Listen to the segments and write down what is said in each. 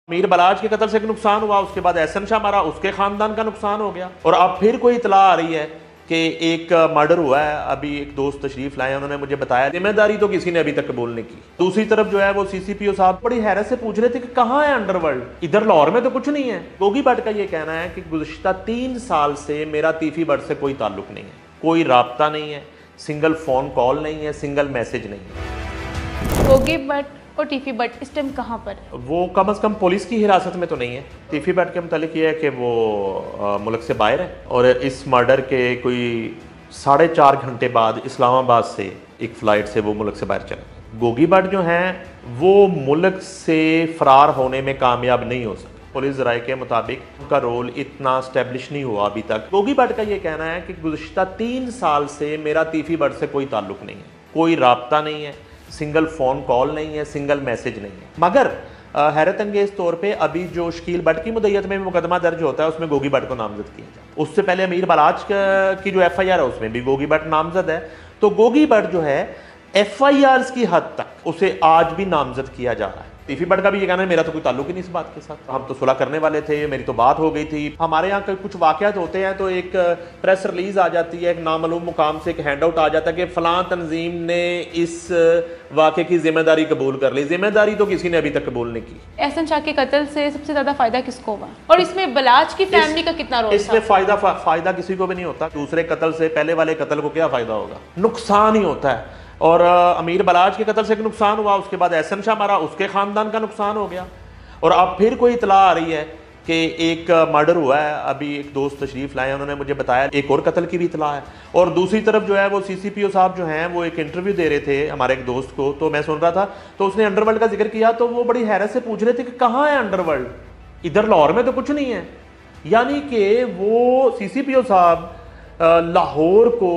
मीर बलाज के कत्ल से नुकसान हुआ, उसके बाद एहसन शाह मारा, उसके खानदान का नुकसान हो गया। और अब फिर कोई इतला आ रही है कि एक मर्डर हुआ है। अभी एक दोस्त तशरीफ लाए, उन्होंने मुझे बताया जिम्मेदारी तो किसी ने अभी तक कबूल नहीं की। दूसरी तरफ जो है वो CCPO साहब बड़ी हैरत से पूछ रहे थे कि कहाँ है अंडरवर्ल्ड, इधर लाहौर में तो कुछ नहीं है। गोगी भट्ट का ये कहना है कि गुज़श्ता 3 साल से मेरा तीफी भट्ट से कोई ताल्लुक नहीं है, कोई राब्ता नहीं है, सिंगल फ़ोन कॉल नहीं है, सिंगल मैसेज नहीं है। गोगी भट्ट और टीफी भट्ट इस टाइम कहाँ पर है? वो कम से कम पुलिस की हिरासत में तो नहीं है। तीफी भट्ट के मुतालिक ये है कि वो मुल्क से बाहर है और इस मर्डर के कोई 4.5 घंटे बाद इस्लामाबाद से एक फ़्लाइट से वो मुल्क से बाहर चले। गोगी भट्ट जो हैं वो मुल्क से फ़रार होने में कामयाब नहीं हो सकते। पुलिस राय के मुताबिक उनका रोल इतना स्टैब्लिश नहीं हुआ अभी तक। गोगी भट्ट का ये कहना है कि गुज़श्ता 3 साल से मेरा तीफी भट्ट से कोई ताल्लुक नहीं है, कोई राब्ता नहीं है, सिंगल फ़ोन कॉल नहीं है, सिंगल मैसेज नहीं है। मगर हैरत अंगेज़ तौर पे अभी जो शकील भट्ट की मुद्दत में मुकदमा दर्ज होता है उसमें गोगी भट्ट को नामजद किया जाता है। उससे पहले मीर बलाज की जो FIR है उसमें भी गोगी भट्ट नामजद है। तो गोगी भट्ट जो है FIRs की हद तक उसे आज भी नामजद किया जा रहा है। तीफी भट्ट का भी ये कहना है मेरा तो कोई ताल्लुक ही नहीं इस बात के साथ, हम तो सुलह करने वाले थे, मेरी तो बात हो गई थी। हमारे यहाँ कुछ वाक़यात होते हैं तो एक प्रेस रिलीज़ आ जाती है, एक नामालूम मुकाम से एक हैंड आउट आ जाता है कि फ़लाँ तंजीम ने इस वाक़े की जिम्मेदारी कबूल कर ली। जिम्मेदारी तो किसी ने अभी तक कबूल नहीं की। एहसन शाह के कत्ल से सबसे ज़्यादा फ़ायदा किसको हुआ और इसमें बलाज की फैमिली का कितना रोल? इसमें फ़ायदा किसी को भी नहीं होता। दूसरे कत्ल से पहले वाले कत्ल को क्या फ़ायदा होगा, नुकसान ही होता है। और अमीर बलाज के कत्ल से नुकसान हुआ, उसके बाद एहसन शाह मारा, उसके ख़ानदान का नुकसान हो गया। और अब फिर कोई इतला आ रही है कि एक मर्डर हुआ है। अभी एक दोस्त तशरीफ़ लाए, उन्होंने मुझे बताया एक और कत्ल की भी इतला है। और दूसरी तरफ जो है वो CCPO साहब जो हैं वो एक इंटरव्यू दे रहे थे हमारे एक दोस्त को, तो मैं सुन रहा था तो उसने अंडरवर्ल्ड का जिक्र किया, तो वो बड़ी हैरत से पूछ रहे थे कि कहाँ है अंडरवर्ल्ड, इधर लाहौर में तो कुछ नहीं है। यानी कि वो CCPO साहब लाहौर को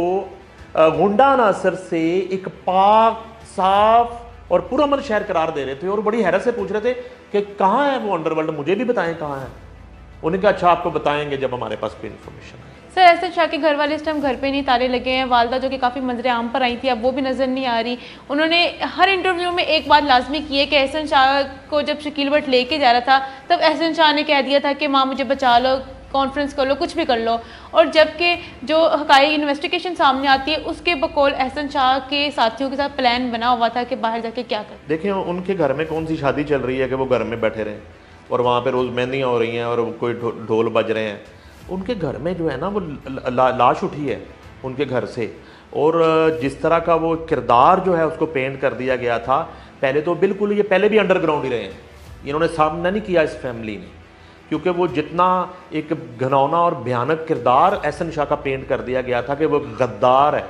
गुंडा नासर से एक पाक, साफ और पुरअमन शहर करार दे रहे थे और बड़ी हैरत से पूछ रहे थे कि कहाँ है वो अंडरवर्ल्ड, मुझे भी बताएं कहाँ है। उन्होंने कहा अच्छा आपको बताएंगे जब हमारे पास कोई इन्फॉर्मेशन है। सर एहसन शाह के घर वाले इस टाइम घर पे नहीं, ताले लगे हैं। वालदा जो कि काफ़ी मंजर आम पर आई थी अब वो भी नज़र नहीं आ रही। उन्होंने हर इंटरव्यू में एक बात लाजमी की है कि एहसन शाह को जब शकील भट्ट लेके जा रहा था तब एहसन शाह ने कह दिया था कि माँ मुझे बचा लो, कॉन्फ्रेंस कर लो, कुछ भी कर लो। और जबकि जो हकाई इन्वेस्टिगेशन सामने आती है उसके बकौल एहसन शाह के साथियों के साथ प्लान बना हुआ था कि बाहर जाके क्या कर। देखिए उनके घर में कौन सी शादी चल रही है कि वो घर में बैठे रहें और वहाँ पे रोज़ मेहंदियाँ हो रही हैं और कोई ढोल बज रहे हैं। उनके घर में जो है ना वो लाश उठी है उनके घर से। और जिस तरह का वो किरदार जो है उसको पेंट कर दिया गया था, पहले तो बिल्कुल ये पहले भी अंडरग्राउंड ही रहे हैं, इन्होंने सामना नहीं किया इस फैमिली ने, क्योंकि वो जितना एक घनौना और भयानक किरदार एहसन शाह का पेंट कर दिया गया था कि वो गद्दार है,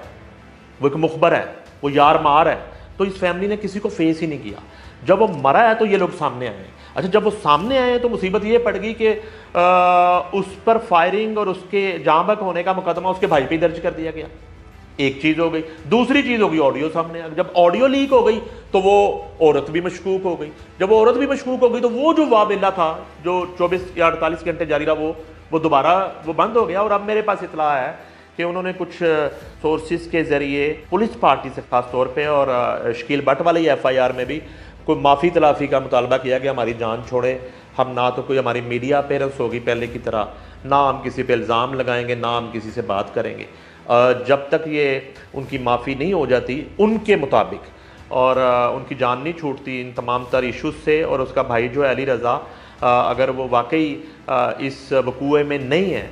वो एक मुखबर है, वो यार मार है, तो इस फैमिली ने किसी को फेस ही नहीं किया। जब वो मरा है तो ये लोग सामने आए। अच्छा जब वो सामने आए तो मुसीबत ये पड़ गई कि उस पर फायरिंग और उसके जाँ बहक होने का मुकदमा उसके भाई पे दर्ज कर दिया गया। एक चीज़ हो गई। दूसरी चीज़ हो गई ऑडियो सामने आ गई। जब ऑडियो लीक हो गई तो वो औरत भी मशकूक हो गई। जब वो औरत भी मशकूक हो गई तो वो जो वाबिला था जो 24 या 48 घंटे जारी रहा वो दोबारा वो बंद हो गया। और अब मेरे पास इतला है कि उन्होंने कुछ सोर्सेज के ज़रिए पुलिस पार्टी से ख़ास तौर पे और शकील भट्ट वाली FIR में भी कोई माफ़ी तलाफ़ी का मुतालबा किया कि हमारी जान छोड़े, हम ना तो कोई हमारी मीडिया अपेयरेंस होगी पहले की तरह, ना हम किसी पे इल्ज़ाम लगाएंगे, ना हम किसी से बात करेंगे जब तक ये उनकी माफ़ी नहीं हो जाती उनके मुताबिक और उनकी जान नहीं छूटती इन तमाम तर इशूज़ से। और उसका भाई जो है अली रज़ा अगर वो वाकई इस वकूए में नहीं है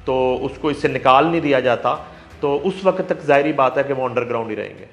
तो उसको इससे निकाल नहीं दिया जाता तो उस वक्त तक ज़ाहिरी बात है कि वो अंडरग्राउंड ही रहेंगे।